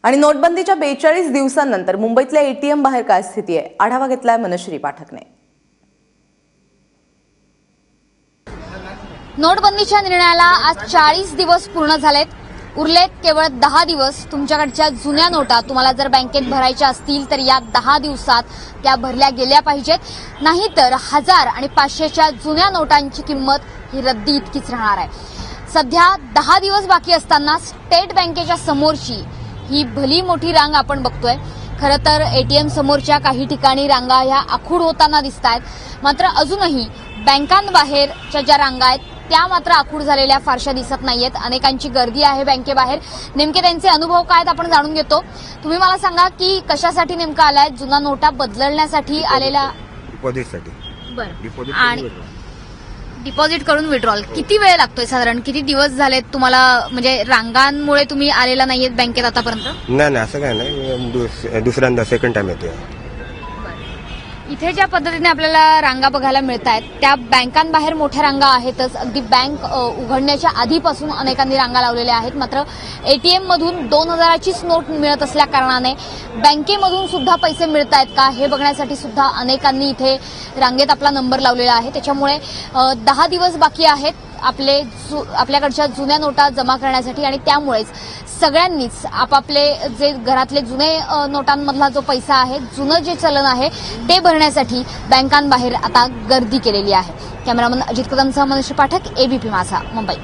आणि नोटबंदीच्या 42 दिवसांनंतर मुंबईतल्या एटीएम बाहेर काय स्थिती आहे, आढावा घेतलाय मनश्री पाठकने। नोटबंदीच्या निर्णयाला आज 40 दिवस पूर्ण झालेत। उरलेत केवळ 10 दिवस। तुमच्याकडच्या जुन्या नोटा तुम्हाला जर बँकेत भरायच्या असतील तर या 10 दिवसात त्या भरल्या गेल्या पाहिजेत, नाहीतर 1000 आणि 500च्या जुन्या नोटांची किंमत ही रद्दी इतकीच राहणार आहे। सध्या 10 दिवस बाकी असताना स्टेट बँकेच्या समोरची ही भली मोठी रांग आपण बघतोय। खरं तर एटीएम समोरच्या काही ठिकाणी रांगा ह्या आखूड होताना दिसतायत, मात्र अजूनही बँकांबाहेरच्या ज्या रांगा आहेत त्या मात्र आखूड झालेल्या फारशा दिसत नाहीयेत। अनेकांची गर्दी आहे बँकेबाहेर। नेमके त्यांचे अनुभव काय आहेत आपण जाणून घेतो। तुम्ही मला सांगा की कशासाठी नेमका आलाय? जुना नोटा बदलण्यासाठी आलेला? डिपॉझिटसाठी। बरं, आणि डिपॉझिट करून विड्रॉल किती वेळ लागतोय साधारण? किती दिवस झालेत तुम्हाला, म्हणजे रांगांमुळे तुम्ही आलेला नाहीयेत बँकेत आतापर्यंत? नाही असं काय नाही, दुसऱ्यांदा सेकंड टाइम येतोय। इथे ज्या पद्धतीने आपल्याला रांगा बघायला मिळत आहेत त्या बँकांबाहेर मोठ्या रांगा आहेतच। अगदी बँक उघडण्याच्या आधीपासून अनेकांनी रांगा लावलेल्या आहेत। मात्र एटीएम मधून 2000चीच नोट मिळत असल्या कारणाने बँकेमधून सुद्धा पैसे मिळत आहेत का हे बघण्यासाठी सुद्धा अनेकांनी इथे रांगेत आपला नंबर लावलेला आहे। त्याच्यामुळे 10 दिवस बाकी आहेत आपल्याकडच्या जुन्या नोटा जमा करण्यासाठी, आणि त्यामुळेच सगळ्यांनीच आपापले जे घरातले जुने नोटांमधला जो पैसा आहे, जुनं जे चलन आहे ते भरण्यासाठी बँकांबाहेर आता गर्दी केलेली आहे। कॅमेरामन अजित कदमसह मनश्री पाठक, एबीपी माझा, मुंबई।